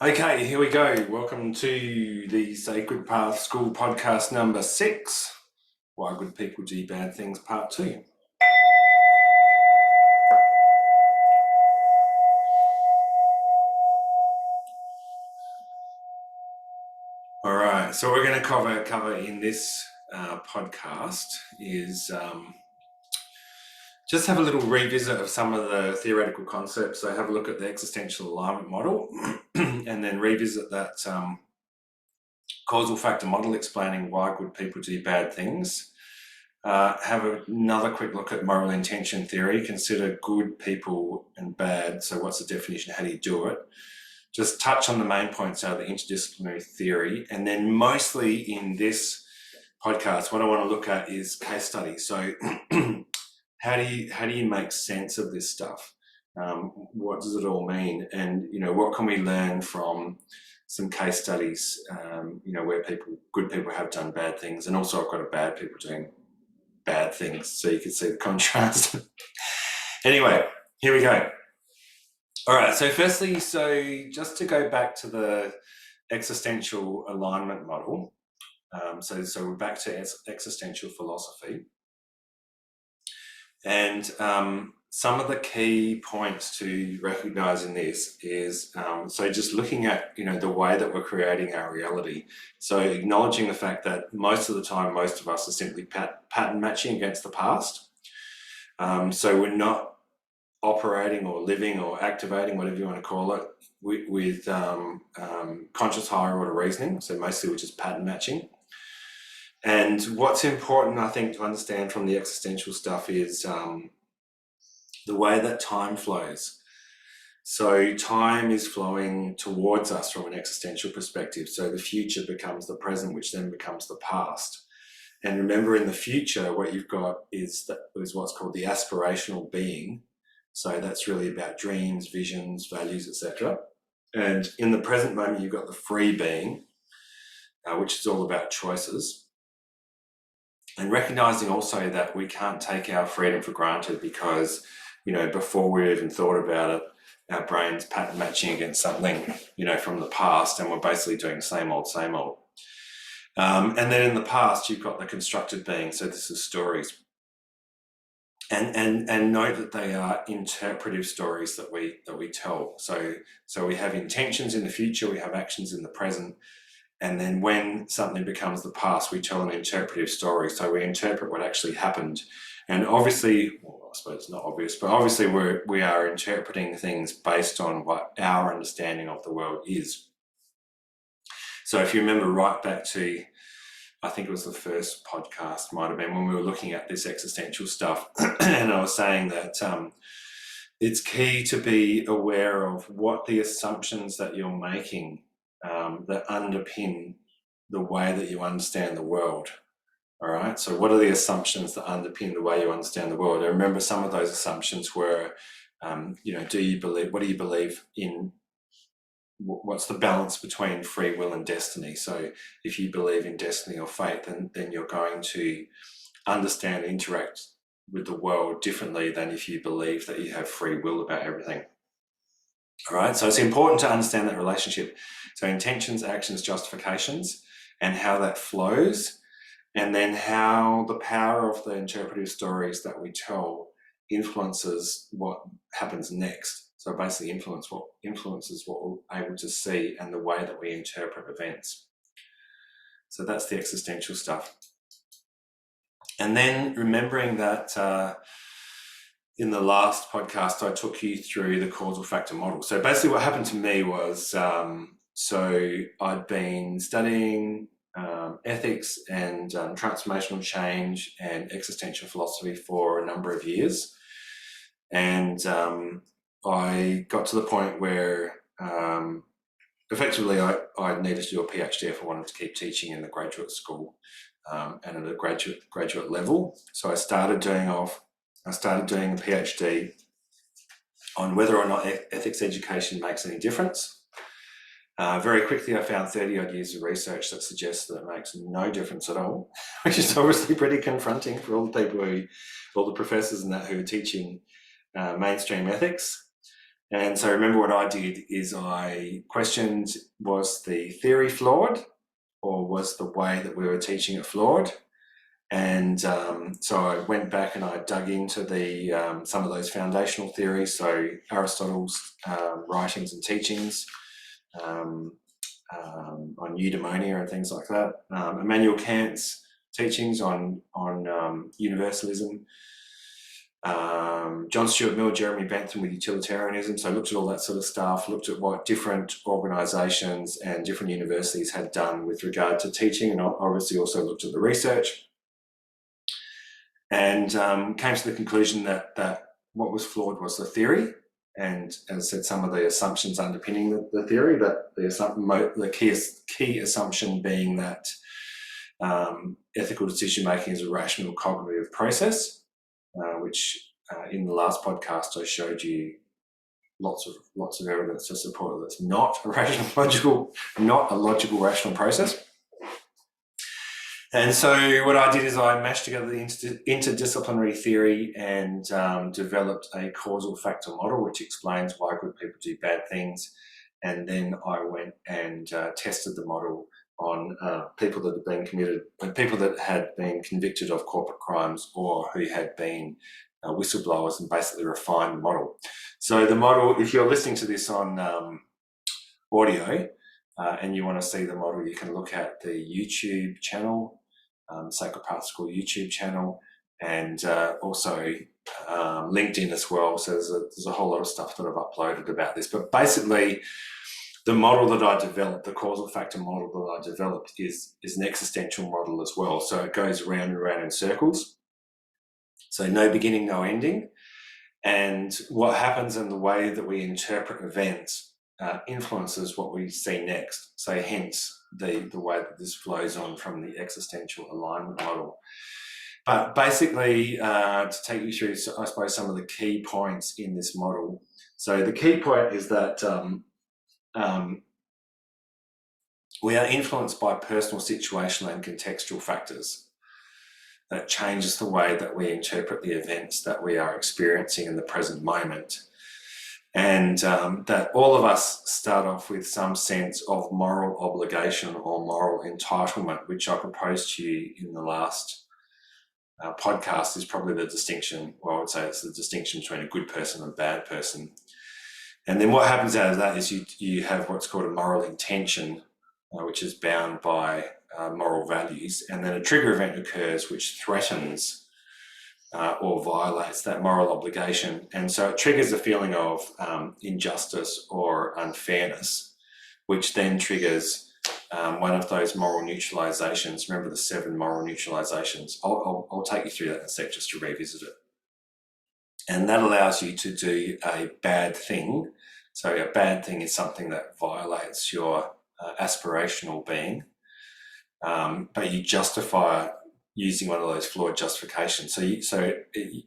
Okay, here we go. Welcome to the Sacred Path School podcast number 6. Why Good People Do Bad Things, part 2. All right, so what we're going to cover in this podcast is just have a little revisit of some of the theoretical concepts. So have a look at the Existential Alignment model and then revisit that causal factor model explaining why good people do bad things. Have another quick look at moral intention theory, consider good people and bad. So what's the definition? How do you do it? Just touch on the main points out of the interdisciplinary theory. And then mostly in this podcast, what I want to look at is case studies. So how do you make sense of this stuff? What does it all mean? And, what can we learn from some case studies, where good people have done bad things, and also I've got a bad people doing bad things, so you can see the contrast. Anyway, here we go. All right, so firstly, just to go back to the existential alignment model, so we're back to existential philosophy, and some of the key points to recognize in this is, so just looking at, the way that we're creating our reality. So acknowledging the fact that most of the time, most of us are simply pattern matching against the past. So we're not operating or living or activating, whatever you want to call it, with conscious higher order reasoning. So mostly we're just pattern matching. And what's important, I think, to understand from the existential stuff is the way that time flows. So time is flowing towards us from an existential perspective. So the future becomes the present, which then becomes the past. And remember, in the future, what you've got is what's called the aspirational being. So that's really about dreams, visions, values, etc. And in the present moment, you've got the free being, which is all about choices. And recognizing also that we can't take our freedom for granted because, before we even thought about it, our brain's pattern matching against something, from the past, and we're basically doing same old, same old. And then in the past, you've got the constructed being. So this is stories. And note that they are interpretive stories that we tell. So we have intentions in the future, we have actions in the present, and then when something becomes the past, we tell an interpretive story. So we interpret what actually happened. And obviously, well, I suppose it's not obvious, but obviously we are interpreting things based on what our understanding of the world is. So if you remember right back to, I think it was the first podcast, might have been, when we were looking at this existential stuff, and I was saying that it's key to be aware of what the assumptions that you're making that underpin the way that you understand the world. All right, so what are the assumptions that underpin the way you understand the world? I remember some of those assumptions were, what do you believe in? What's the balance between free will and destiny? So if you believe in destiny or fate, then you're going to understand and interact with the world differently than if you believe that you have free will about everything. All right, so it's important to understand that relationship. So intentions, actions, justifications, and how that flows, and then how the power of the interpretive stories that we tell influences what happens next. So basically influences what we're able to see and the way that we interpret events. So that's the existential stuff. And then remembering that in the last podcast, I took you through the causal factor model. So basically what happened to me was, so I'd been studying ethics and transformational change and existential philosophy for a number of years. And I got to the point where effectively I needed to do a PhD if I wanted to keep teaching in the graduate school and at a graduate level. So I started doing a PhD on whether or not ethics education makes any difference. Very quickly, I found 30 odd years of research that suggests that it makes no difference at all, which is obviously pretty confronting for all the professors and that who are teaching mainstream ethics. And so remember what I did is I questioned, was the theory flawed, or was the way that we were teaching it flawed? And so I went back and I dug into the some of those foundational theories, so Aristotle's writings and teachings on eudaimonia and things like that, Immanuel Kant's teachings on universalism, John Stuart Mill, Jeremy Bentham with utilitarianism. So I looked at all that sort of stuff, looked at what different organisations and different universities had done with regard to teaching, and obviously also looked at the research. And came to the conclusion that what was flawed was the theory, and as I said, some of the assumptions underpinning the theory, but the key assumption being that ethical decision making is a rational cognitive process, which in the last podcast I showed you lots of evidence to support that it's not a logical rational process. And so what I did is I mashed together the interdisciplinary theory and developed a causal factor model, which explains why good people do bad things. And then I went and tested the model on people that had been convicted of corporate crimes or who had been whistleblowers, and basically refined the model. So the model, if you're listening to this on audio, and you want to see the model, you can look at the YouTube channel, Psychopath School YouTube channel, and also LinkedIn as well. So there's a whole lot of stuff that I've uploaded about this. But basically, the model that I developed, the causal factor model that I developed, is an existential model as well. So it goes round and round in circles. So no beginning, no ending. And what happens in the way that we interpret events influences what we see next. So hence the way that this flows on from the existential alignment model. But basically, to take you through, I suppose, some of the key points in this model. So the key point is that we are influenced by personal, situational and contextual factors that changes the way that we interpret the events that we are experiencing in the present moment. And that all of us start off with some sense of moral obligation or moral entitlement, which I proposed to you in the last podcast is probably the distinction, well, I would say it's the distinction between a good person and a bad person. And then what happens out of that is you have what's called a moral intention, which is bound by moral values, and then a trigger event occurs which threatens or violates that moral obligation. And so it triggers a feeling of injustice or unfairness, which then triggers one of those moral neutralizations. Remember the 7 moral neutralizations. I'll take you through that in a sec just to revisit it. And that allows you to do a bad thing. So a bad thing is something that violates your aspirational being, but you justify using one of those flawed justifications. So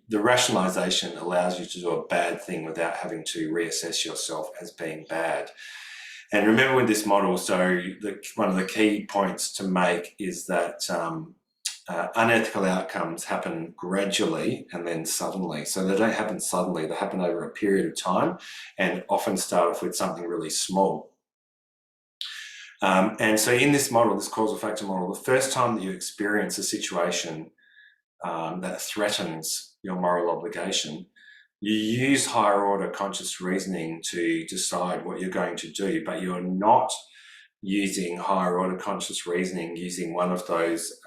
the rationalization allows you to do a bad thing without having to reassess yourself as being bad. And remember with this model, so one of the key points to make is that unethical outcomes happen gradually and then suddenly. So they don't happen suddenly, they happen over a period of time and often start off with something really small. And so in this model, this causal factor model, the first time that you experience a situation that threatens your moral obligation, you use higher order conscious reasoning to decide what you're going to do, but you're not using higher order conscious reasoning using one of those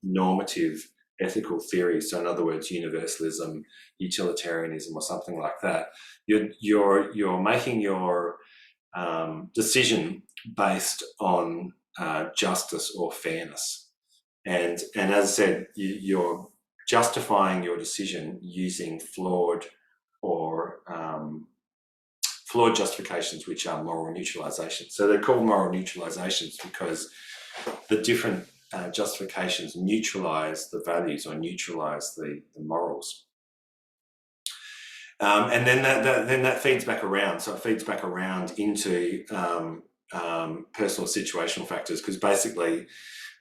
normative ethical theories. So in other words, universalism, utilitarianism, or something like that. You're making your decision based on justice or fairness. And as I said, you're justifying your decision using flawed justifications, which are moral neutralizations. So they're called moral neutralizations because the different justifications neutralize the values or neutralize the morals. And then that feeds back around. So it feeds back around into personal situational factors, because basically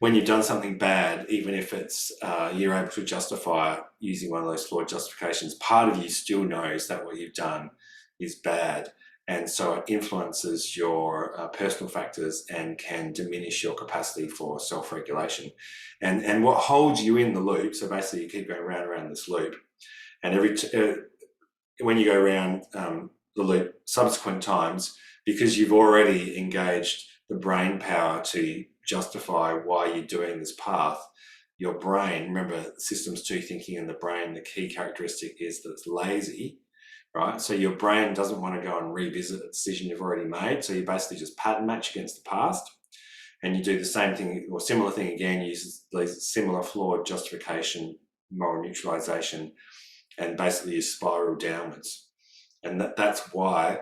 when you've done something bad, even if it's you're able to justify using one of those flawed justifications, part of you still knows that what you've done is bad. And so it influences your personal factors and can diminish your capacity for self-regulation. And what holds you in the loop, so basically you keep going round and around this loop, and when you go around the loop subsequent times, because you've already engaged the brain power to justify why you're doing this path, your brain, remember systems 2 thinking in the brain, the key characteristic is that it's lazy, right? So your brain doesn't want to go and revisit a decision you've already made. So you basically just pattern match against the past, and you do the same thing or similar thing again, uses these similar flawed justification, moral neutralization, and basically you spiral downwards. And that's why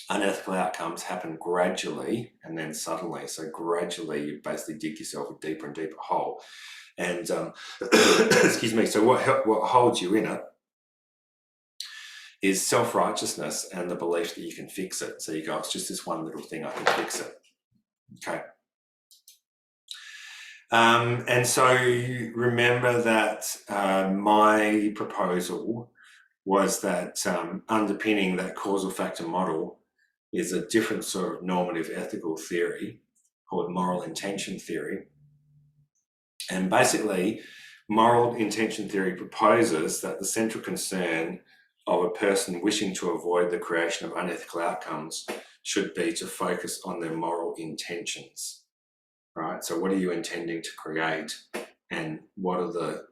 unethical outcomes happen gradually and then suddenly. So gradually you basically dig yourself a deeper and deeper hole. And excuse me, so what holds you in it is self-righteousness and the belief that you can fix it. So you go, it's just this one little thing, I can fix it. Okay. And so remember that my proposal was that underpinning that causal factor model is a different sort of normative ethical theory called moral intention theory. And basically, moral intention theory proposes that the central concern of a person wishing to avoid the creation of unethical outcomes should be to focus on their moral intentions, right? So what are you intending to create, and what are the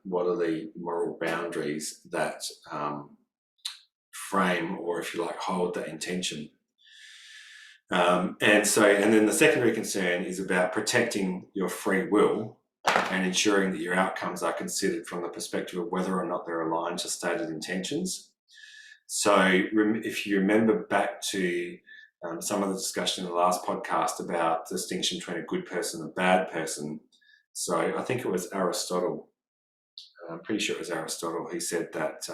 moral boundaries that frame, or if you like, hold that intention? And then the secondary concern is about protecting your free will and ensuring that your outcomes are considered from the perspective of whether or not they're aligned to stated intentions. So if you remember back to some of the discussion in the last podcast about the distinction between a good person and a bad person. So I think it was Aristotle, I'm pretty sure it was Aristotle, he said that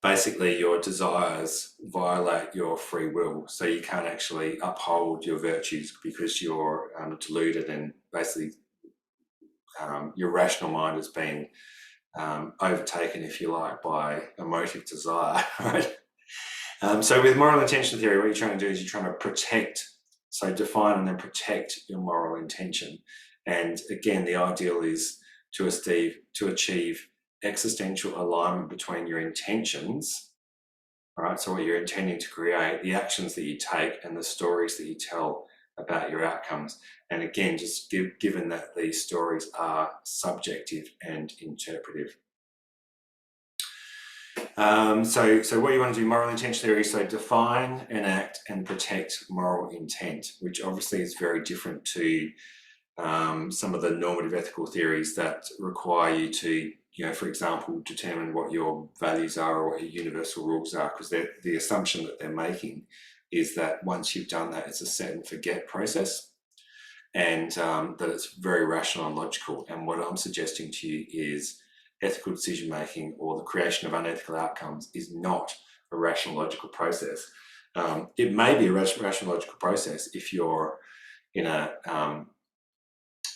basically your desires violate your free will, so you can't actually uphold your virtues because you're deluded, and basically your rational mind has been overtaken, if you like, by emotive desire, right? So with moral intention theory, what you're trying to do is you're trying to protect, so define and then protect your moral intention. And again, the ideal is to achieve existential alignment between your intentions, all right, so what you're intending to create, the actions that you take, and the stories that you tell about your outcomes. And again, just given that these stories are subjective and interpretive. So what you want to do, moral intention theory, so define, enact, and protect moral intent, which obviously is very different to some of the normative ethical theories that require you to, for example, determine what your values are or what your universal rules are, because the assumption that they're making is that once you've done that, it's a set and forget process, and that it's very rational and logical. And what I'm suggesting to you is ethical decision making, or the creation of unethical outcomes, is not a rational logical process. It may be a rational logical process if you're in a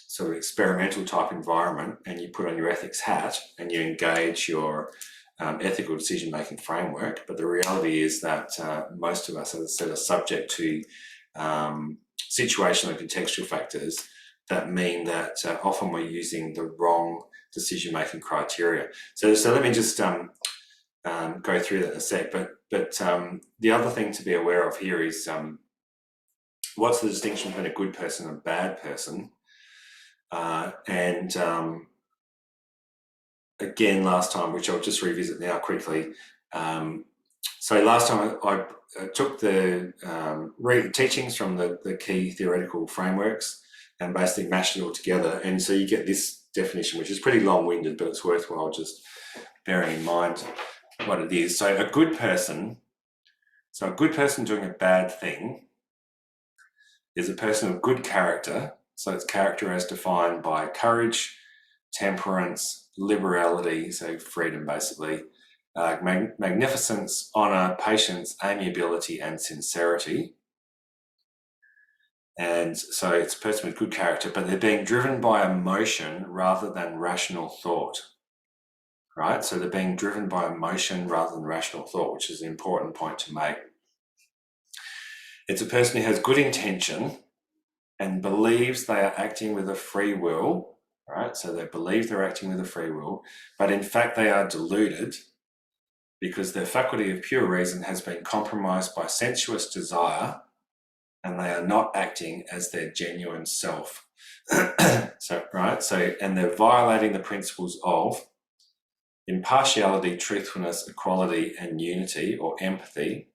sort of experimental type environment and you put on your ethics hat and you engage your ethical decision making framework. But the reality is that most of us, as I said, are subject to situational and contextual factors that mean that often we're using the wrong decision-making criteria. So let me just go through that in a sec. But the other thing to be aware of here is what's the distinction between a good person and a bad person? Again, last time, which I'll just revisit now quickly. So last time I took the teachings from the key theoretical frameworks and basically mashed it all together. And so you get this definition, which is pretty long-winded, but it's worthwhile just bearing in mind what it is. So a good person doing a bad thing is a person of good character. So it's character as defined by courage, temperance, liberality, so freedom basically, magnificence, honour, patience, amiability, and sincerity. And so it's a person with good character, but they're being driven by emotion rather than rational thought. right? So they're being driven by emotion rather than rational thought, which is an important point to make. It's a person who has good intention and believes they are acting with a free will, right? So they believe they're acting with a free will, but in fact they are deluded because their faculty of pure reason has been compromised by sensuous desire and they are not acting as their genuine self. And they're violating the principles of impartiality, truthfulness, equality, and unity or empathy,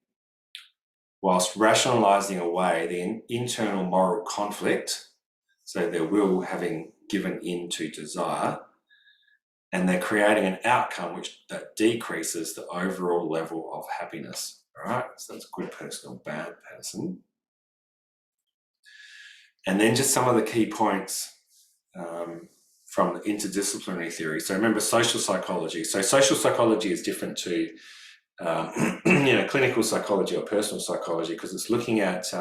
whilst rationalizing away the internal moral conflict, so their will having given in to desire, and they're creating an outcome that decreases the overall level of happiness. All right, so that's good person or bad person. And then just some of the key points from the interdisciplinary theory. So remember social psychology. So social psychology is different to clinical psychology or personal psychology because it's looking at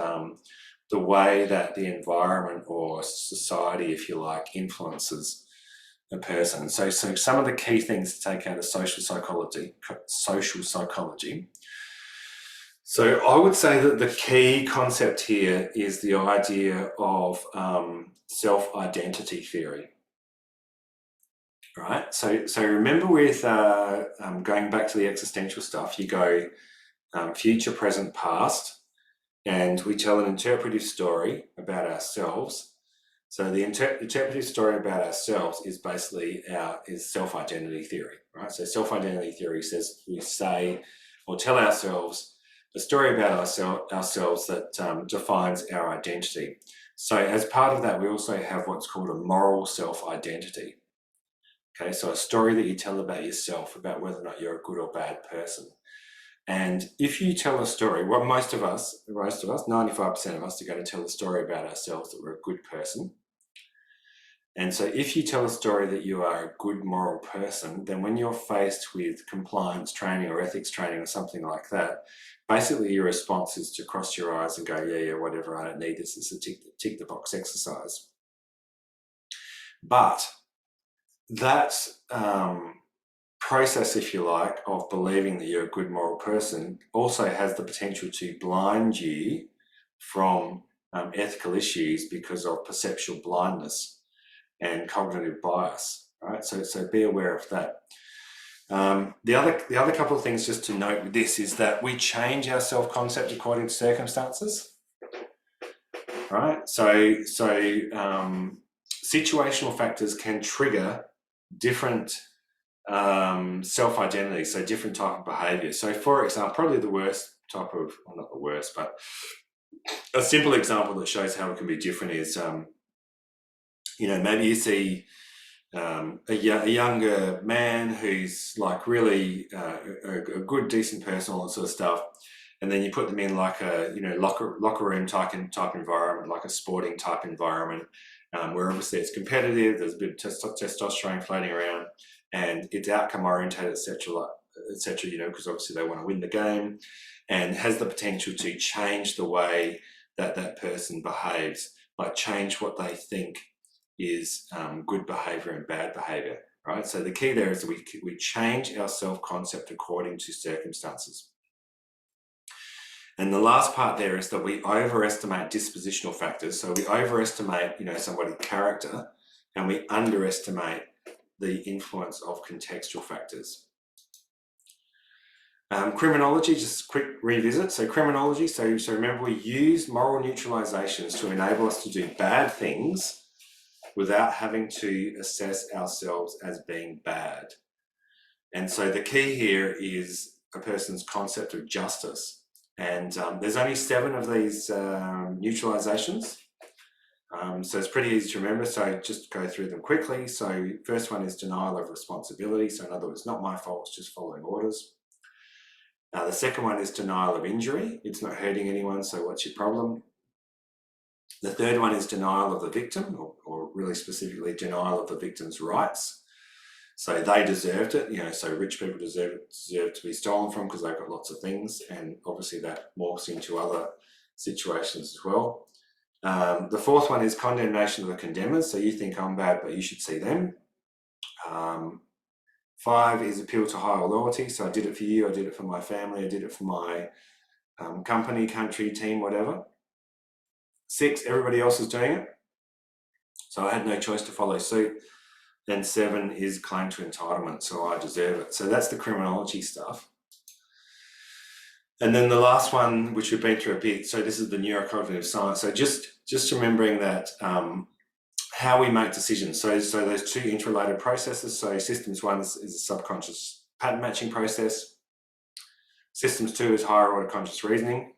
the way that the environment or society, if you like, influences a person. So some of the key things to take out of social psychology. So I would say that the key concept here is the idea of self-identity theory. Right. So remember with going back to the existential stuff, you go future, present, past, and we tell an interpretive story about ourselves. So the interpretive story about ourselves is basically is self-identity theory, right? So self-identity theory says we say or tell ourselves a story about ourselves that defines our identity. So as part of that, we also have what's called a moral self-identity. Okay, so a story that you tell about yourself, about whether or not you're a good or bad person. And if you tell a story, well, most of us, 95% of us are going to tell a story about ourselves that we're a good person. And so if you tell a story that you are a good moral person, then when you're faced with compliance training or ethics training or something like that, basically your response is to cross your eyes and go, yeah, whatever, I don't need this. It's a tick the box exercise. But that process, if you like, of believing that you're a good moral person also has the potential to blind you from ethical issues because of perceptual blindness and cognitive bias, right? So be aware of that. The other couple of things just to note with this is that we change our self-concept according to circumstances, right? So situational factors can trigger different self-identity, so different type of behavior. So for example, probably the worst type of, well, not the worst, but a simple example that shows how it can be different is, maybe you see a younger man who's like really a good, decent person, all that sort of stuff, and then you put them in like a locker room type environment, like a sporting type environment, where obviously it's competitive. There's a bit of testosterone floating around, and it's outcome oriented, etc. Because obviously they want to win the game, and has the potential to change the way that person behaves, like change what they think is good behavior and bad behavior, right? So the key there is that we change our self-concept according to circumstances. And the last part there is that we overestimate dispositional factors. So we overestimate, somebody's character, and we underestimate the influence of contextual factors. Criminology, just a quick revisit. So criminology, so remember we use moral neutralizations to enable us to do bad things without having to assess ourselves as being bad. And so the key here is a person's concept of justice. And there's only 7 of these neutralizations. So it's pretty easy to remember. So just go through them quickly. So first one is denial of responsibility. So in other words, not my fault, it's just following orders. The second one is denial of injury. It's not hurting anyone, so what's your problem? The third one is denial of the victim, or really specifically denial of the victim's rights. So they deserved it, so rich people deserve to be stolen from because they've got lots of things, and obviously that morphs into other situations as well. The fourth one is condemnation of the condemners. So you think I'm bad, but you should see them. 5 is appeal to higher loyalty. So I did it for you, I did it for my family, I did it for my company, country, team, whatever. 6, everybody else is doing it, so I had no choice to follow suit. And 7 is claim to entitlement, so I deserve it. So that's the criminology stuff. And then the last one, which we've been through a bit, so this is the neurocognitive science. So just remembering that how we make decisions. So those 2 interrelated processes. So systems 1 is a subconscious pattern matching process. Systems 2 is higher order conscious reasoning.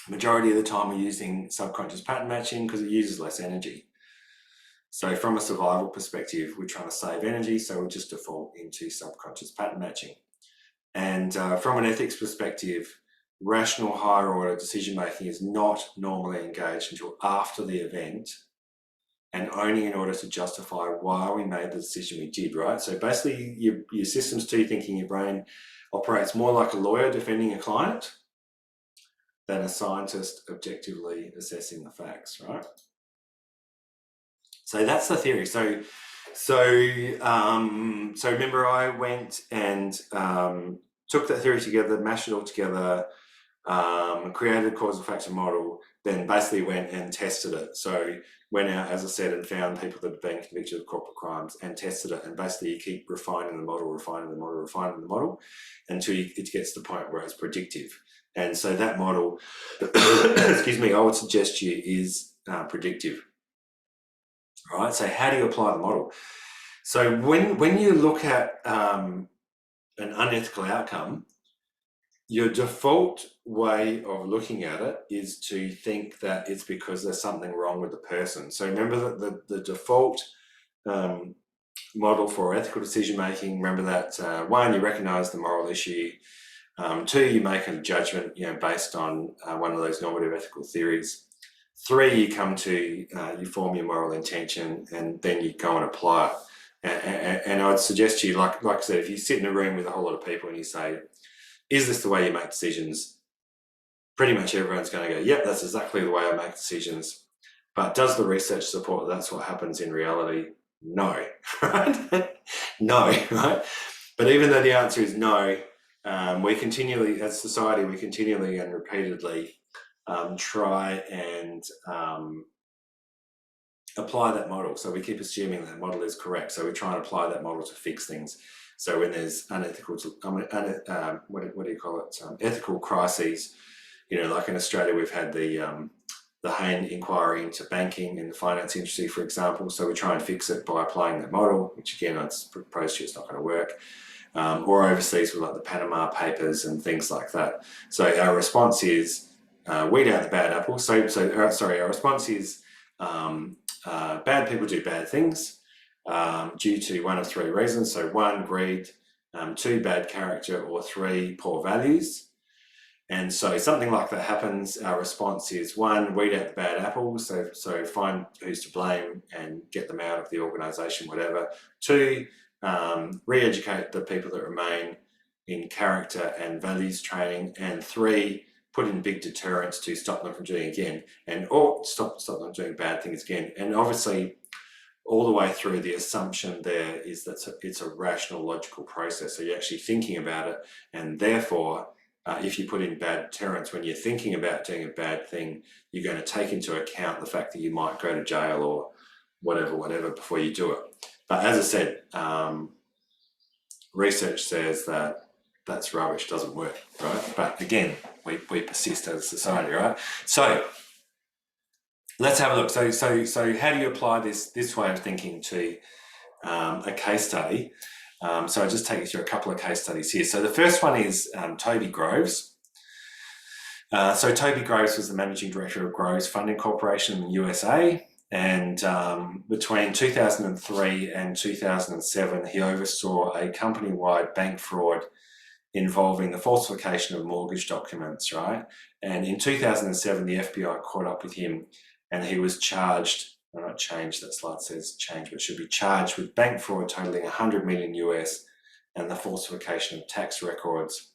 Majority of the time we're using subconscious pattern matching because it uses less energy. So from a survival perspective, we're trying to save energy, so we'll just default into subconscious pattern matching. And from an ethics perspective, rational higher order decision making is not normally engaged until after the event, and only in order to justify why we made the decision we did, right? So basically your systems 2 thinking, your brain operates more like a lawyer defending a client than a scientist objectively assessing the facts, right? So that's the theory. So remember, I went and took that theory together, mashed it all together, created a causal factor model, then basically went and tested it. So went out, as I said, and found people that had been convicted of corporate crimes and tested it. And basically you keep refining the model until it gets to the point where it's predictive. And so that model, excuse me, I would suggest to you is predictive. All right, so how do you apply the model? So when you look at an unethical outcome, your default way of looking at it is to think that it's because there's something wrong with the person. So remember that the default model for ethical decision making, remember that 1, you recognize the moral issue. 2, you make a judgment, based on one of those normative ethical theories. 3, you come to, you form your moral intention, and then you go and apply it. And I'd suggest to you, like I said, if you sit in a room with a whole lot of people and you say, is this the way you make decisions? Pretty much everyone's going to go, yep, that's exactly the way I make decisions. But does the research support that that's what happens in reality? No, right? No, right? But even though the answer is no, we continually, as society, we continually and repeatedly try and apply that model. So we keep assuming that model is correct. So we try and apply that model to fix things. So when there's unethical, ethical crises, like in Australia, we've had the Hayne inquiry into banking in the finance industry, for example. So we try and fix it by applying that model, which again, I'd propose to you it's not going to work. Or overseas with like the Panama Papers and things like that. So our response is weed out the bad apples. Our response is bad people do bad things due to one of 3 reasons. So 1, greed, 2, bad character, or 3, poor values. And so something like that happens, our response is 1, weed out the bad apples, so find who's to blame and get them out of the organisation, whatever. 2, re-educate the people that remain in character and values training. And 3, put in big deterrents to stop them from doing it again, or stop them doing bad things again. And obviously, all the way through, the assumption there is that it's a rational, logical process. So you're actually thinking about it, and therefore, if you put in bad deterrents, when you're thinking about doing a bad thing, you're going to take into account the fact that you might go to jail or whatever before you do it. But as I said, research says that that's rubbish, doesn't work, right? But again, we persist as a society, right? So let's have a look. So how do you apply this way of thinking to a case study? So I'll just take you through a couple of case studies here. So the first one is Toby Groves. So Toby Groves was the managing director of Groves Funding Corporation in the USA. And between 2003 and 2007, he oversaw a company-wide bank fraud involving the falsification of mortgage documents, right? And in 2007, the FBI caught up with him and he was charged, well, not changed, that slide says change, but should be charged with bank fraud totaling 100 million US and the falsification of tax records.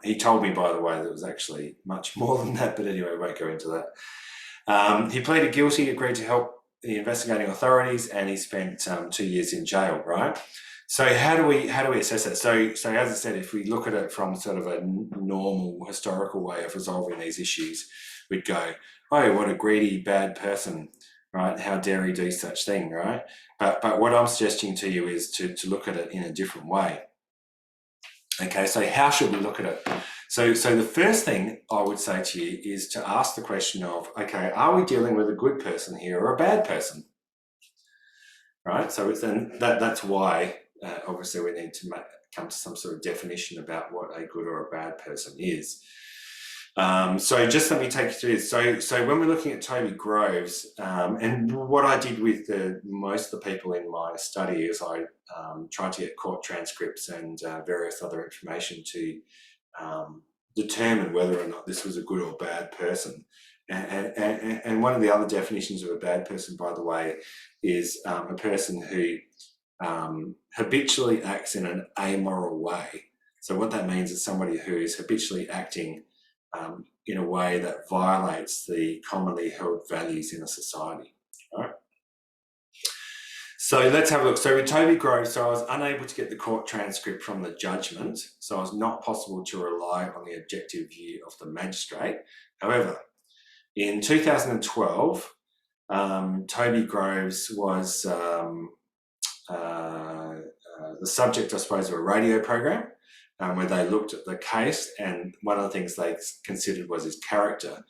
He told me, by the way, that it was actually much more than that, but anyway, we won't go into that. He pleaded guilty, agreed to help the investigating authorities, and he spent 2 years in jail, right? So how do we assess it? So as I said, if we look at it from sort of a normal historical way of resolving these issues, we'd go, oh, what a greedy bad person, right? How dare he do such thing, right? But what I'm suggesting to you is to look at it in a different way. Okay, so how should we look at it? So the first thing I would say to you is to ask the question of, okay, are we dealing with a good person here or a bad person? Right, so that's why obviously we need to come to some sort of definition about what a good or a bad person is. So just let me take you through this. So when we're looking at Toby Groves, and what I did with most of the people in my study is I tried to get court transcripts and various other information to determine whether or not this was a good or bad person. And one of the other definitions of a bad person, by the way, is a person who habitually acts in an amoral way. So what that means is somebody who is habitually acting in a way that violates the commonly held values in a society. Right? So let's have a look. So with Toby Groves, I was unable to get the court transcript from the judgment, so it was not possible to rely on the objective view of the magistrate. However, in 2012, Toby Groves was the subject, I suppose, of a radio program where they looked at the case, and one of the things they considered was his character.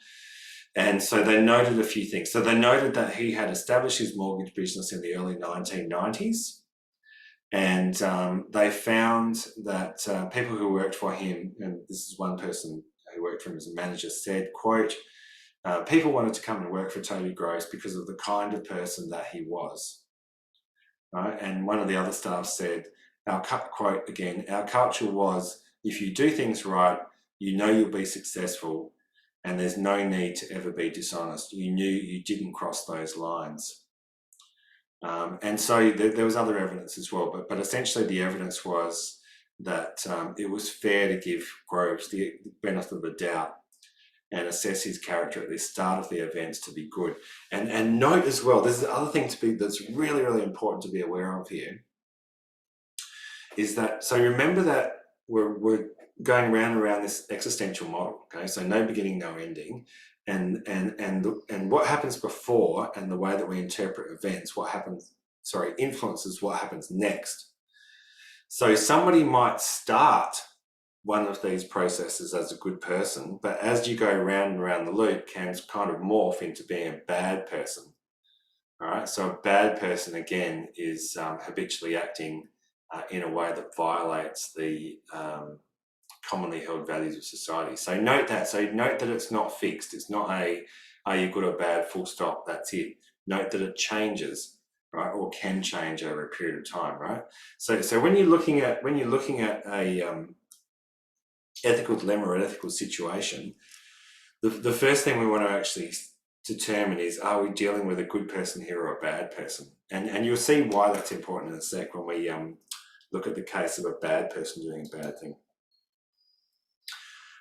And so they noted a few things. So they noted that he had established his mortgage business in the early 1990s. And they found that people who worked for him, and this is one person who worked for him as a manager, said, quote, people wanted to come and work for Toby Groves because of the kind of person that he was. Right? And one of the other staff said, quote again, our culture was, if you do things right, you know you'll be successful, and there's no need to ever be dishonest. You knew you didn't cross those lines. And so there was other evidence as well, but essentially the evidence was that it was fair to give Groves the benefit of the doubt and assess his character at the start of the events to be good. And note as well, there's the other thing that's really, really important to be aware of here, is that, so remember that we're going round and around this existential model, okay? So no beginning, no ending. And what happens before and the way that we interpret events, influences what happens next. So somebody might start one of these processes as a good person, but as you go round and around the loop, can kind of morph into being a bad person. All right, so a bad person, again, is habitually acting in a way that violates the commonly held values of society. So note that. So note that it's not fixed. It's not are you good or bad, full stop, that's it. Note that it changes, right, or can change over a period of time, right? So when you're looking at a ethical dilemma or an ethical situation, the first thing we want to actually determine is, are we dealing with a good person here or a bad person? And you'll see why that's important in a sec when we look at the case of a bad person doing a bad thing.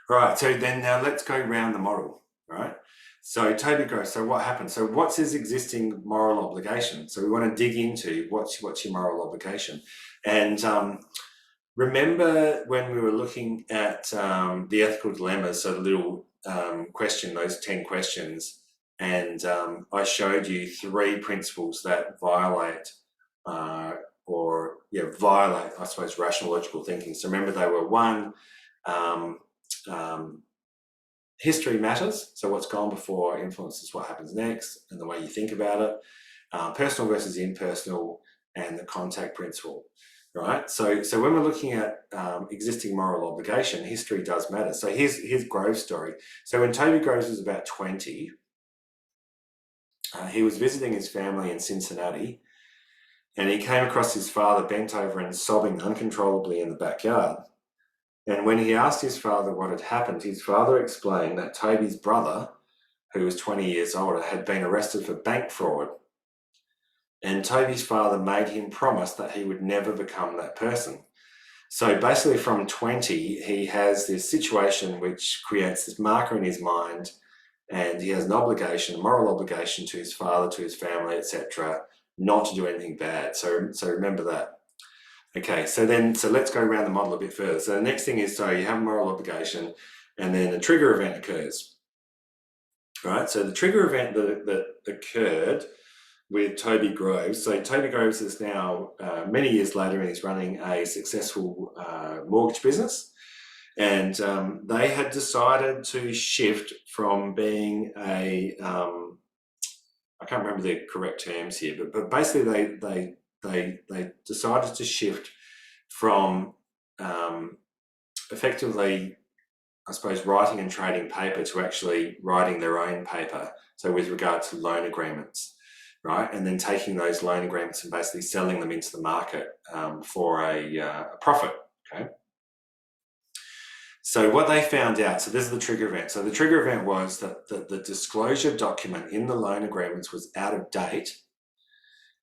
Right, so then now let's go around the model, right? So Toby Groves, so what happened? So what's his existing moral obligation? So we want to dig into what's your moral obligation. And remember when we were looking at the ethical dilemmas, so the little question, those 10 questions, and I showed you 3 principles that violate, I suppose, rational logical thinking. So remember they were 1, history matters, so what's gone before influences what happens next and the way you think about it. Personal versus impersonal, and the contact principle, right? So when we're looking at existing moral obligation, history does matter. So here's Groves' story. So when Toby Groves was about 20, he was visiting his family in Cincinnati, and he came across his father bent over and sobbing uncontrollably in the backyard. And when he asked his father what had happened, his father explained that Toby's brother, who was 20 years older, had been arrested for bank fraud. And Toby's father made him promise that he would never become that person. So basically from 20, he has this situation which creates this marker in his mind, and he has an obligation, a moral obligation to his father, to his family, etc., not to do anything bad. So remember that. Okay, so let's go around the model a bit further. So the next thing is, so you have a moral obligation, and then a trigger event occurs. Right, so the trigger event that occurred with Toby Groves. So Toby Groves is now many years later, and he's running a successful mortgage business. And they had decided to shift from being a I can't remember the correct terms here, but basically they decided to shift from effectively, I suppose, writing and trading paper to actually writing their own paper. So with regard to loan agreements, right? And then taking those loan agreements and basically selling them into the market for a profit, okay? So what they found out, so this is the trigger event. So the trigger event was that the disclosure document in the loan agreements was out of date,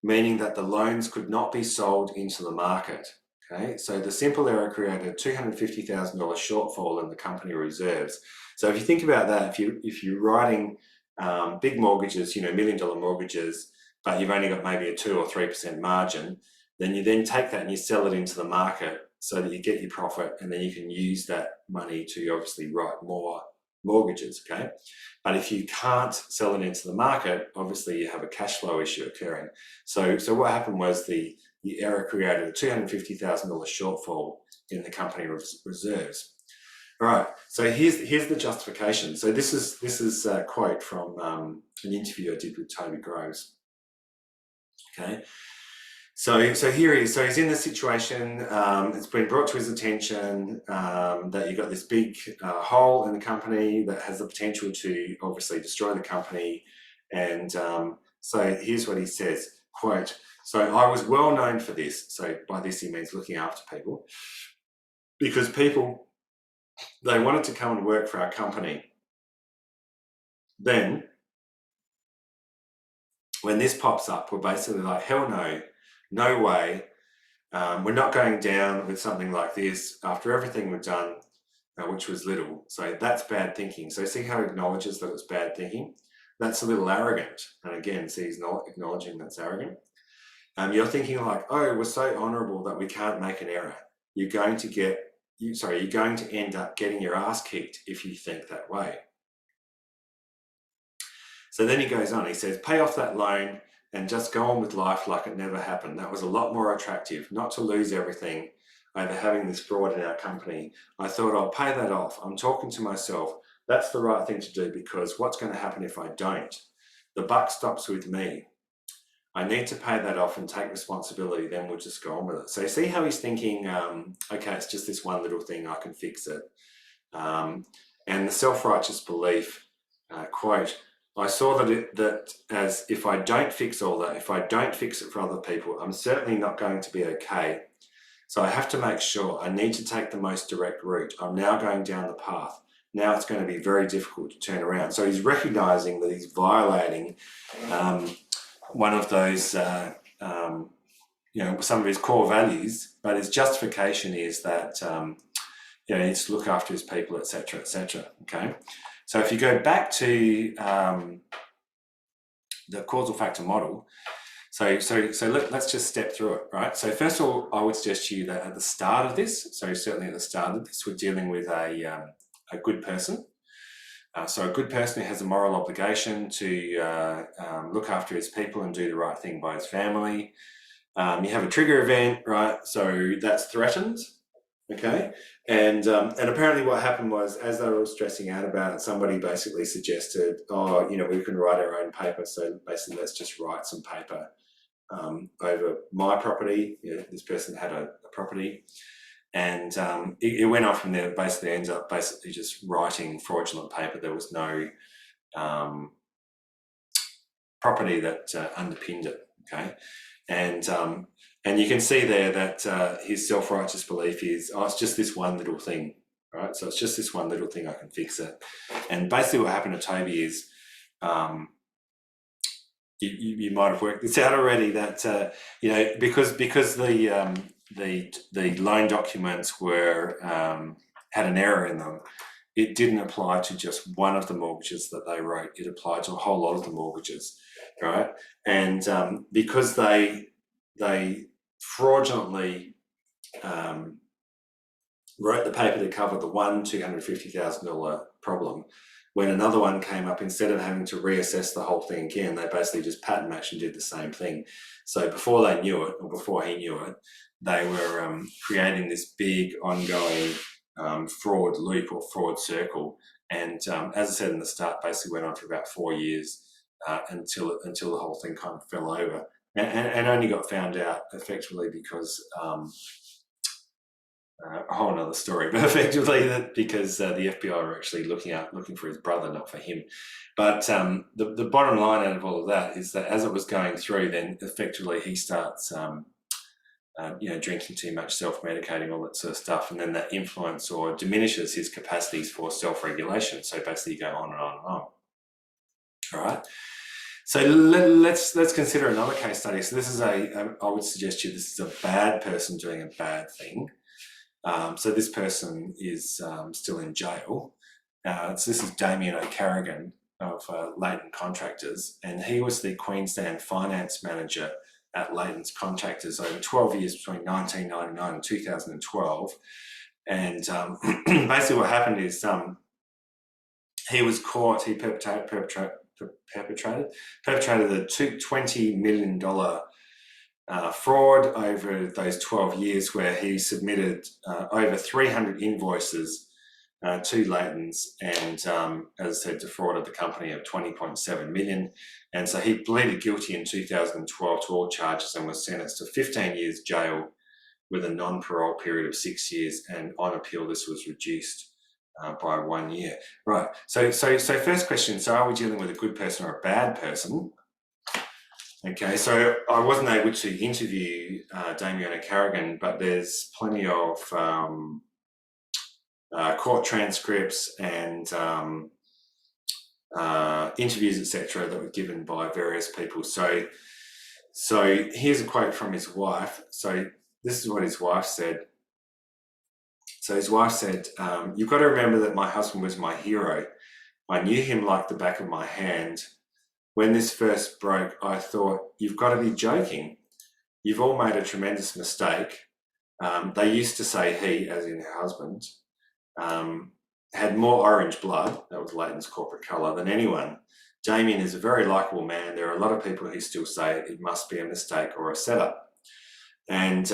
meaning that the loans could not be sold into the market. Okay, so the simple error created a $250,000 shortfall in the company reserves. So if you think about that, if you're writing big mortgages, $1 million mortgages, but you've only got maybe a 2 or 3% margin, then you then take that and you sell it into the market so that you get your profit, and then you can use that money to obviously write more mortgages, okay? But if you can't sell it into the market, obviously you have a cash flow issue occurring. So what happened was the error created a $250,000 shortfall in the company reserves. All right, so here's the justification. So this is a quote from an interview I did with Toby Groves. Okay, so here he is. So he's in the situation. It's been brought to his attention that you've got this big hole in the company that has the potential to obviously destroy the company. And so here's what he says, quote, "So I was well known for this." So by this he means looking after people, because people, they wanted to come and work for our company. Then when this pops up, we're basically like, hell no, no way. We're not going down with something like this after everything we've done, which was little. So that's bad thinking. So see how he acknowledges that it's bad thinking? That's a little arrogant. And again, see, he's not acknowledging that's arrogant. You're thinking like, oh, we're so honourable that we can't make an error. You're going to end up getting your ass kicked if you think that way. So then he goes on, he says, pay off that loan and just go on with life like it never happened. That was a lot more attractive, not to lose everything over having this fraud in our company. I thought, I'll pay that off. I'm talking to myself. That's the right thing to do, because what's going to happen if I don't? The buck stops with me. I need to pay that off and take responsibility, then we'll just go on with it. So see how he's thinking, okay, it's just this one little thing, I can fix it. And the self-righteous belief, quote, I saw that as if I don't fix all that, if I don't fix it for other people, I'm certainly not going to be okay. So I have to make sure. I need to take the most direct route. I'm now going down the path. Now it's going to be very difficult to turn around. So he's recognizing that he's violating one of those, some of his core values, but his justification is that he needs to look after his people, etc., etc. Okay. So if you go back to the causal factor model, so let's just step through it, right? So first of all, I would suggest to you that at the start of this, so certainly at the start of this, we're dealing with a good person. So a good person who has a moral obligation to look after his people and do the right thing by his family. You have a trigger event, right? So that's threatened. Okay, and apparently what happened was, as they were all stressing out about it, somebody basically suggested, oh, we can write our own paper, so basically let's just write some paper over my property. This person had a property, and it went on from there. It basically ends up just writing fraudulent paper. There was no property that underpinned it, okay? And you can see there that his self-righteous belief is, oh, it's just this one little thing, right? So it's just this one little thing, I can fix it. And basically what happened to Toby is, you might have worked this out already, that because the loan documents were had an error in them, it didn't apply to just one of the mortgages that they wrote. It applied to a whole lot of the mortgages, right? And because they fraudulently wrote the paper to cover the one $250,000 problem. When another one came up, instead of having to reassess the whole thing again, they basically just pattern matched and did the same thing. So before they knew it, or before he knew it, they were creating this big ongoing fraud loop or fraud circle. And as I said in the start, basically went on for about 4 years until the whole thing kind of fell over, and only got found out effectively because a whole other story, but effectively that because the FBI were actually looking for his brother, not for him. But the bottom line out of all of that is that as it was going through, then effectively he starts drinking too much, self-medicating, all that sort of stuff, and then that influence or diminishes his capacities for self-regulation. So basically you go on and on and on. All right. So let's consider another case study. So this is I would suggest to you this is a bad person doing a bad thing. So this person is still in jail. So this is Damien O'Carrigan of Leighton Contractors, and he was the Queensland finance manager at Leighton's Contractors over 12 years between 1999 and 2012. And basically what happened is he was caught, he perpetrated a $20 million fraud over those 12 years, where he submitted over 300 invoices to Leighton's and, as I said, defrauded the company of $20.7 million. And so he pleaded guilty in 2012 to all charges and was sentenced to 15 years jail with a non-parole period of 6 years. And on appeal, this was reduced by 1 year. Right. So first question. So are we dealing with a good person or a bad person? Okay, so I wasn't able to interview Damien O'Carrigan, but there's plenty of court transcripts and interviews, etc., that were given by various people. So here's a quote from his wife. So this is what his wife said. So his wife said, "You've got to remember that my husband was my hero. I knew him like the back of my hand. When this first broke, I thought, you've got to be joking. You've all made a tremendous mistake." They used to say he, as in her husband, had more orange blood, that was Leighton's corporate colour, than anyone. Damien is a very likeable man. There are a lot of people who still say it must be a mistake or a setup. And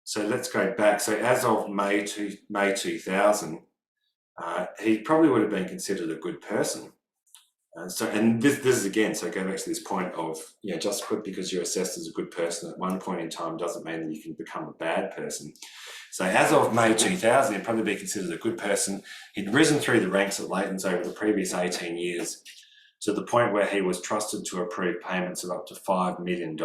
so let's go back. So as of May 2000, he probably would have been considered a good person. And this is again, so go back to this point of, just because you're assessed as a good person at one point in time doesn't mean that you can become a bad person. So as of May 2000, he'd probably be considered a good person. He'd risen through the ranks at Leighton's over the previous 18 years to the point where he was trusted to approve payments of up to $5 million.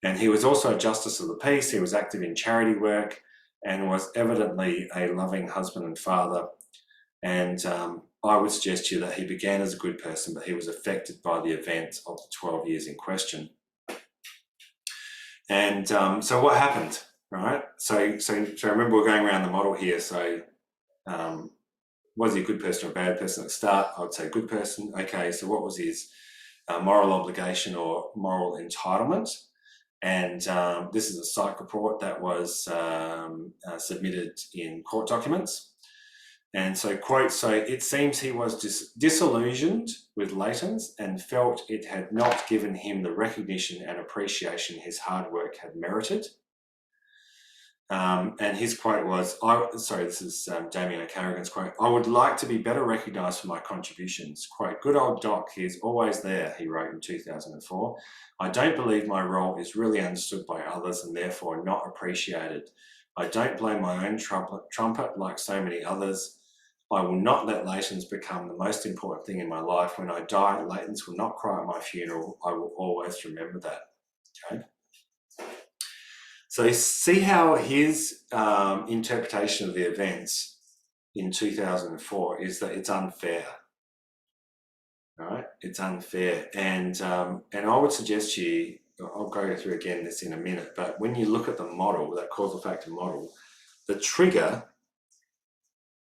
And he was also a Justice of the Peace. He was active in charity work and was evidently a loving husband and father. And I would suggest to you that he began as a good person, but he was affected by the events of the 12 years in question. And so what happened, right? So remember, we're going around the model here. So was he a good person or a bad person at the start? I would say good person. Okay, so what was his moral obligation or moral entitlement? And this is a psych report that was submitted in court documents. And so, quote, "So it seems he was disillusioned with Leighton's and felt it had not given him the recognition and appreciation his hard work had merited." And his quote was, this is Damien O'Carrigan's quote, "I would like to be better recognised for my contributions. Quote, good old Doc, he's always there," he wrote in 2004. "I don't believe my role is really understood by others and therefore not appreciated. I don't blow my own trumpet like so many others. I will not let Leighton's become the most important thing in my life. When I die, Leighton's will not cry at my funeral. I will always remember that." Okay. So see how his interpretation of the events in 2004 is that it's unfair. Right? It's unfair. And I would suggest to you, I'll go through again this in a minute, but when you look at the model, that causal factor model, the trigger,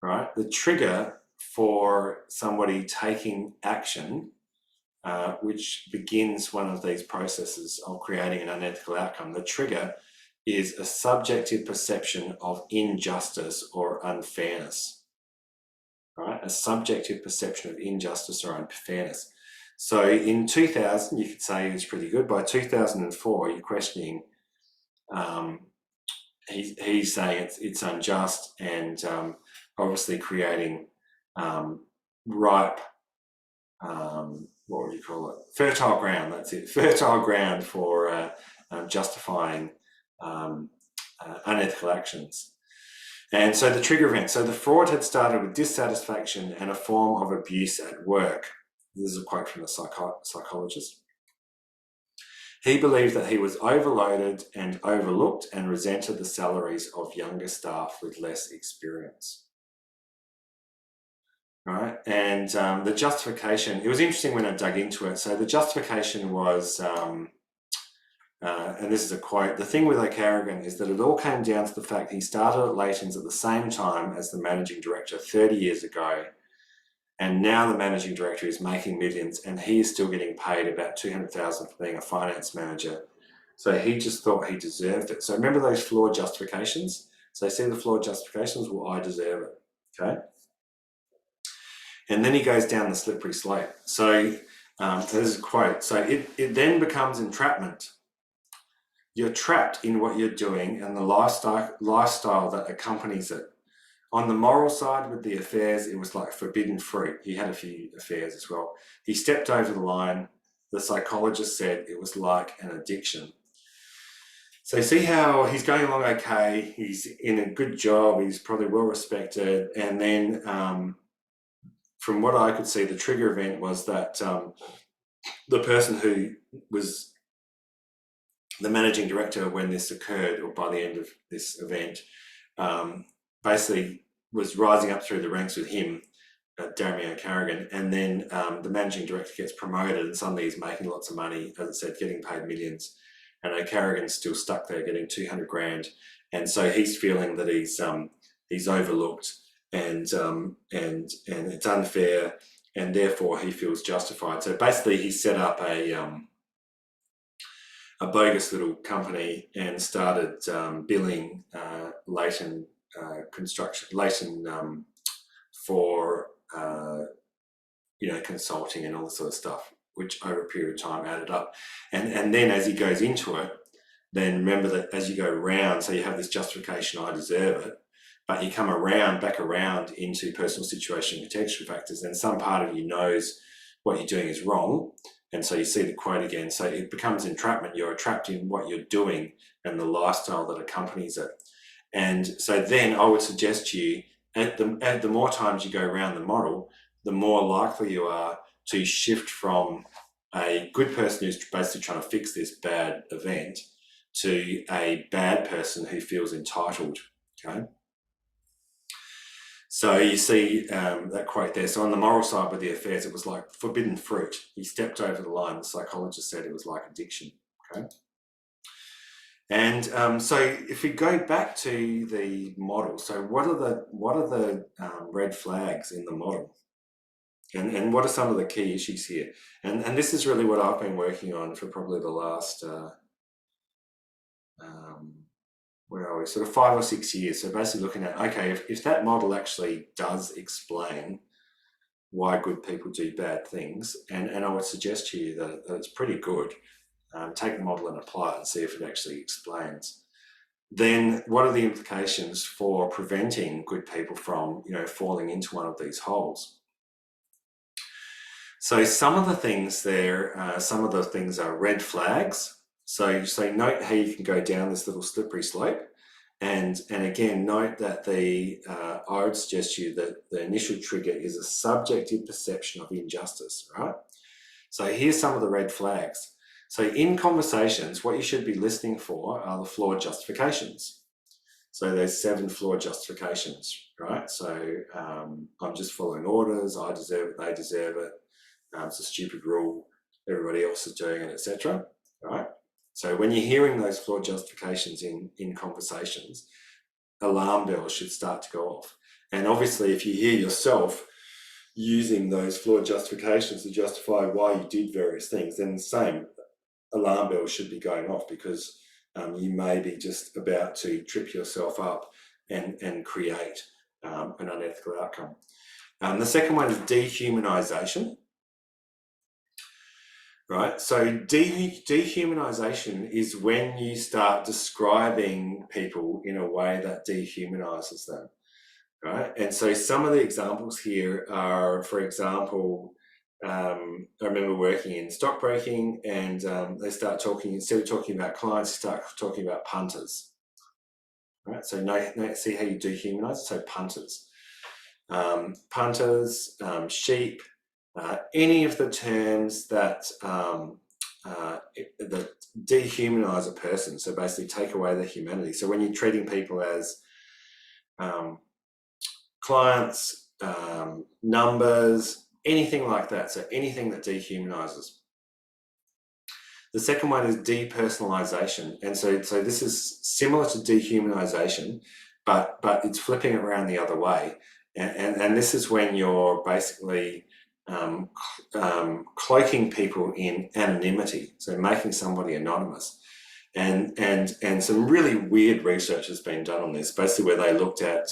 right? The trigger for somebody taking action, which begins one of these processes of creating an unethical outcome, the trigger is a subjective perception of injustice or unfairness. Right? A subjective perception of injustice or unfairness. So in 2000, you could say it's pretty good. By 2004, you're questioning. He's saying it's unjust and obviously creating ripe, what would you call it? Fertile ground. That's it. Fertile ground for justifying unethical actions. And so the trigger event. So the fraud had started with dissatisfaction and a form of abuse at work. This is a quote from the psychologist. He believed that he was overloaded and overlooked and resented the salaries of younger staff with less experience. Right? And the justification, it was interesting when I dug into it. So the justification was, and this is a quote, the thing with O'Carrigan is that it all came down to the fact he started at Leighton's at the same time as the managing director 30 years ago. And now the managing director is making millions and he is still getting paid about $200,000 for being a finance manager. So he just thought he deserved it. So remember those flawed justifications? So see the flawed justifications? Well, I deserve it, okay? And then he goes down the slippery slope. So this is a quote. So it then becomes entrapment. You're trapped in what you're doing and the lifestyle that accompanies it. On the moral side with the affairs, it was like forbidden fruit. He had a few affairs as well. He stepped over the line. The psychologist said it was like an addiction. So see how he's going along okay. He's in a good job. He's probably well respected. And then from what I could see, the trigger event was that the person who was the managing director when this occurred, or by the end of this event, basically was rising up through the ranks with him, Jeremy O'Carrigan, and then the managing director gets promoted and suddenly he's making lots of money, as I said, getting paid millions, and O'Carrigan's still stuck there getting 200 grand, and so he's feeling that he's overlooked and it's unfair, and therefore he feels justified. So basically he set up a bogus little company and started billing Leighton for consulting and all this sort of stuff, which over a period of time added up. And then as he goes into it, then remember that as you go around, so you have this justification, I deserve it, but you come back around into personal situation contextual factors, and some part of you knows what you're doing is wrong. And so you see the quote again. So it becomes entrapment. You're trapped in what you're doing and the lifestyle that accompanies it. And so then I would suggest to you, the more times you go around the model, the more likely you are to shift from a good person who's basically trying to fix this bad event to a bad person who feels entitled, okay? So you see that quote there. So on the moral side with the affairs, it was like forbidden fruit. He stepped over the line. The psychologist said it was like addiction, okay? And so if we go back to the model, so what are the red flags in the model? And what are some of the key issues here? And this is really what I've been working on for probably the last, where are we, sort of 5 or 6 years. So basically looking at, okay, if that model actually does explain why good people do bad things, and I would suggest to you that it's pretty good, take the model and apply it and see if it actually explains. Then what are the implications for preventing good people from, falling into one of these holes? So some of the things there, are red flags. So note how you can go down this little slippery slope, and again note that I would suggest to you that the initial trigger is a subjective perception of injustice, right? So here's some of the red flags. So in conversations, what you should be listening for are the flawed justifications. So there's 7 flawed justifications, right? So I'm just following orders, I deserve it, they deserve it, it's a stupid rule, everybody else is doing it, etc. Right? So when you're hearing those flawed justifications in conversations, alarm bells should start to go off. And obviously if you hear yourself using those flawed justifications to justify why you did various things, then the same alarm bells should be going off, because you may be just about to trip yourself up and create an unethical outcome. The second one is dehumanization. Right, so dehumanization is when you start describing people in a way that dehumanizes them, right? And so some of the examples here are, for example, I remember working in stockbroking, and they start talking, instead of talking about clients, start talking about punters, right? So see how you dehumanize it? So punters, sheep, any of the terms that that dehumanize a person, so basically take away their humanity. So when you're treating people as clients, numbers, anything like that, so anything that dehumanizes. The second one is depersonalization, and so this is similar to dehumanization, but it's flipping it around the other way, and this is when you're basically cloaking people in anonymity, so making somebody anonymous. And some really weird research has been done on this, basically where they looked at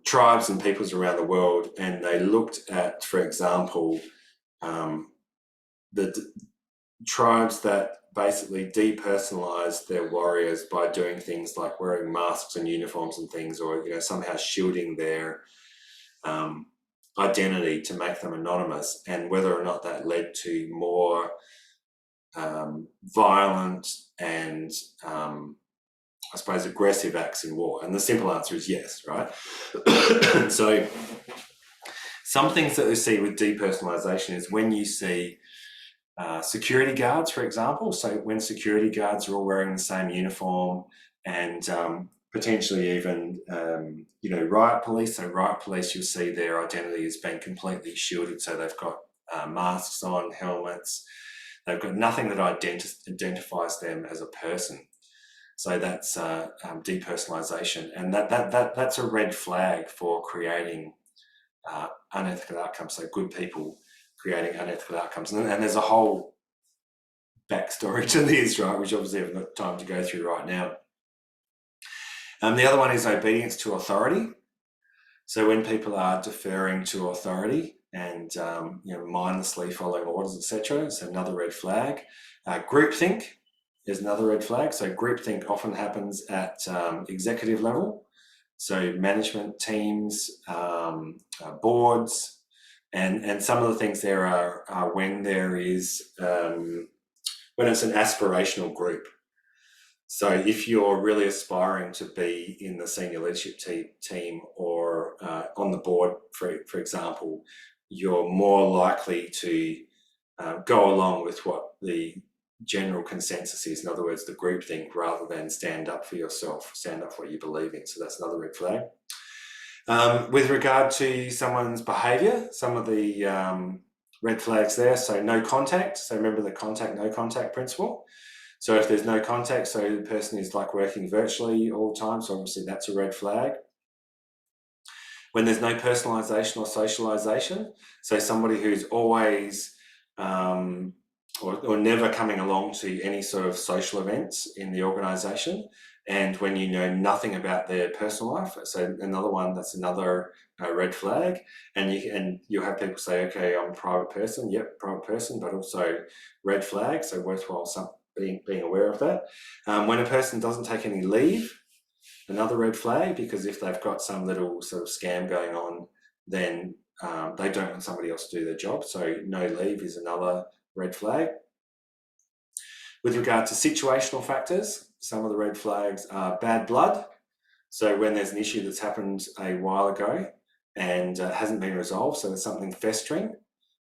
tribes and peoples around the world, and they looked at, for example, the tribes that basically depersonalized their warriors by doing things like wearing masks and uniforms and things, or somehow shielding their identity to make them anonymous, and whether or not that led to more violent and I suppose aggressive acts in war. And the simple answer is yes, right? So some things that we see with depersonalization is when you see security guards, for example. So when security guards are all wearing the same uniform, and potentially even riot police. So riot police, you'll see their identity has been completely shielded. So they've got masks on, helmets. They've got nothing that identifies them as a person. So that's depersonalization, and that's a red flag for creating unethical outcomes. So good people creating unethical outcomes, and there's a whole backstory to this, right, which obviously I haven't got time to go through right now. The other one is obedience to authority. So when people are deferring to authority and mindlessly following orders, etc., it's another red flag. Groupthink is another red flag. So groupthink often happens at executive level. So management teams, boards, and some of the things there are when there is when it's an aspirational group. So if you're really aspiring to be in the senior leadership team or on the board, for example, you're more likely to go along with what the general consensus is. In other words, the group think, rather than stand up for yourself, stand up for what you believe in. So that's another red flag. With regard to someone's behaviour, some of the red flags there. So no contact. So remember the no contact principle. So if there's no contact, so the person is like working virtually all the time, so obviously that's a red flag. When there's no personalisation or socialisation, so somebody who's always or never coming along to any sort of social events in the organisation, and when you know nothing about their personal life, so another one, that's another red flag. And you have people say, okay, I'm a private person, yep, private person, but also red flag, so worthwhile being aware of that. When a person doesn't take any leave, another red flag, because if they've got some little sort of scam going on, then they don't want somebody else to do their job. So no leave is another red flag. With regard to situational factors, some of the red flags are bad blood. So when there's an issue that's happened a while ago and hasn't been resolved, so there's something festering,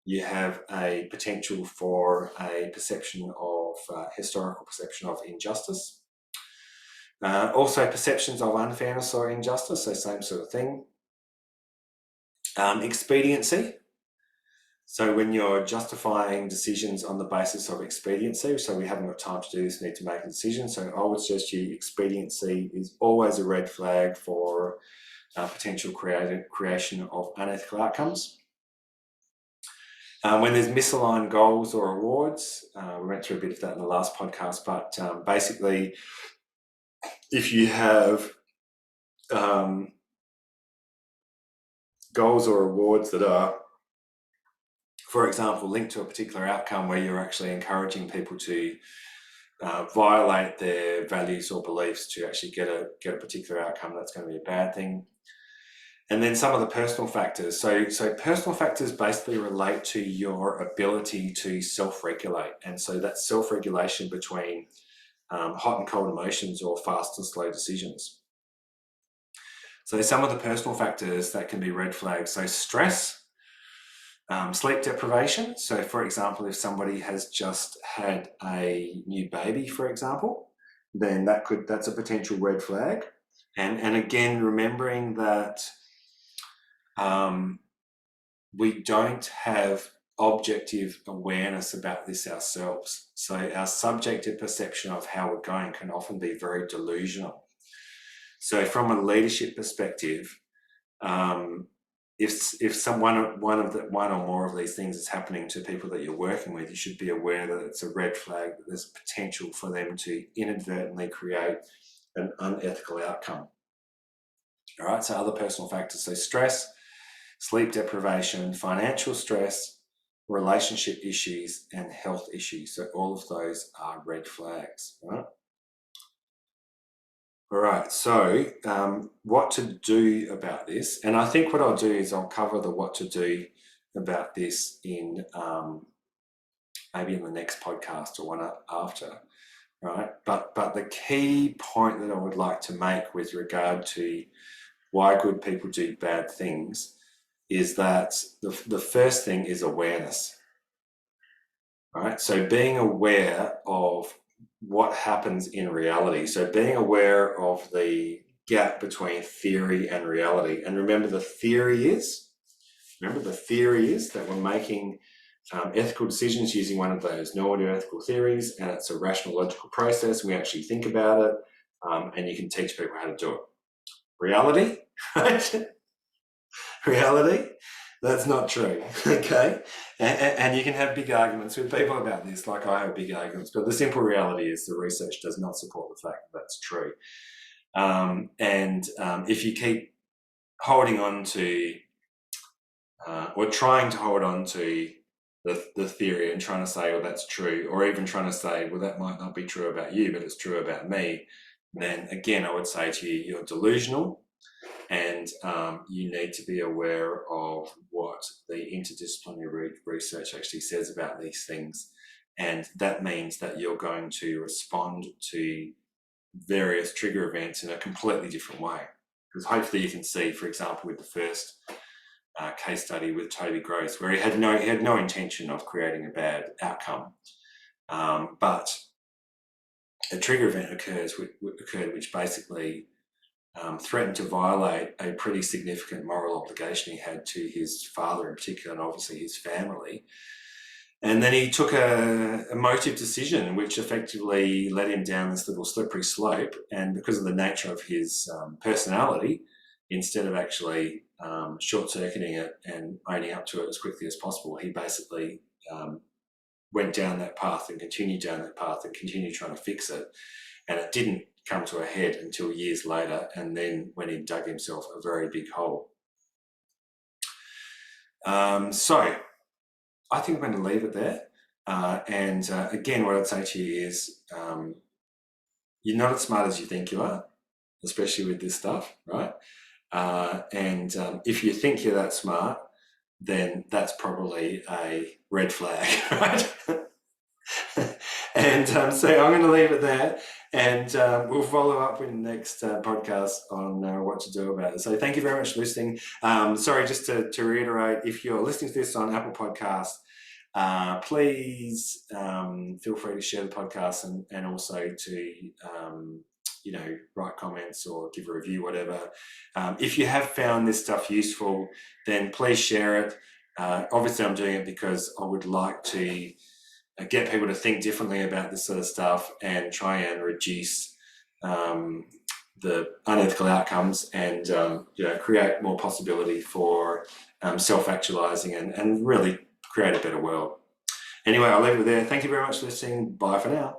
you have a potential for a perception of historical perception of injustice. Also perceptions of unfairness or injustice, so same sort of thing. Expediency. So when you're justifying decisions on the basis of expediency, so we haven't got time to do this, need to make a decision. So I would suggest you expediency is always a red flag for potential creation of unethical outcomes. When there's misaligned goals or awards, we went through a bit of that in the last podcast, but basically, if you have goals or awards that are, for example, linked to a particular outcome where you're actually encouraging people to violate their values or beliefs to actually get a particular outcome, that's going to be a bad thing. And then some of the personal factors. So personal factors basically relate to your ability to self-regulate. And so that's self-regulation between hot and cold emotions or fast and slow decisions. So some of the personal factors that can be red flags. So stress, sleep deprivation. So for example, if somebody has just had a new baby, for example, then that's a potential red flag. And again, remembering that we don't have objective awareness about this ourselves. So our subjective perception of how we're going can often be very delusional. So from a leadership perspective, if one or more of these things is happening to people that you're working with, you should be aware that it's a red flag, that there's potential for them to inadvertently create an unethical outcome. All right, so other personal factors, so stress, sleep deprivation, financial stress, relationship issues, and health issues. So all of those are red flags, right? All right, so what to do about this? And I think what I'll do is I'll cover the what to do about this in maybe in the next podcast or one after, right? But the key point that I would like to make with regard to why good people do bad things is that the first thing is awareness, right? So being aware of what happens in reality. So being aware of the gap between theory and reality. And remember the theory is that we're making ethical decisions using one of those neuroethical theories, and it's a rational logical process. We actually think about it, and you can teach people how to do it. Reality, right? Reality, that's not true, okay? And you can have big arguments with people about this, like I have big arguments, but the simple reality is the research does not support the fact that that's true. If you keep holding on to, or trying to hold on to the theory and trying to say, well, that's true, or even trying to say, well, that might not be true about you, but it's true about me, then again, I would say to you, you're delusional. And you need to be aware of what the interdisciplinary research actually says about these things. And that means that you're going to respond to various trigger events in a completely different way. Because hopefully you can see, for example, with the first case study with Toby Gross, where he had no intention of creating a bad outcome. But a trigger event occurred which basically threatened to violate a pretty significant moral obligation he had to his father in particular, and obviously his family. And then he took a emotive decision which effectively led him down this little slippery slope, and because of the nature of his personality, instead of actually short-circuiting it and owning up to it as quickly as possible, he basically went down that path and continued down that path and continued trying to fix it. And it didn't come to a head until years later, and then when he dug himself a very big hole. So I think I'm going to leave it there. Again, what I'd say to you is you're not as smart as you think you are, especially with this stuff, right? If you think you're that smart, then that's probably a red flag, right? So I'm going to leave it there, and we'll follow up in the next podcast on what to do about it. So thank you very much for listening. Sorry, just to reiterate, if you're listening to this on Apple Podcasts, please feel free to share the podcast and also to write comments or give a review, whatever. If you have found this stuff useful, then please share it. Obviously, I'm doing it because I would like to get people to think differently about this sort of stuff and try and reduce the unethical outcomes and create more possibility for self-actualizing and really create a better world. Anyway, I'll leave it there. Thank you very much for listening. Bye for now.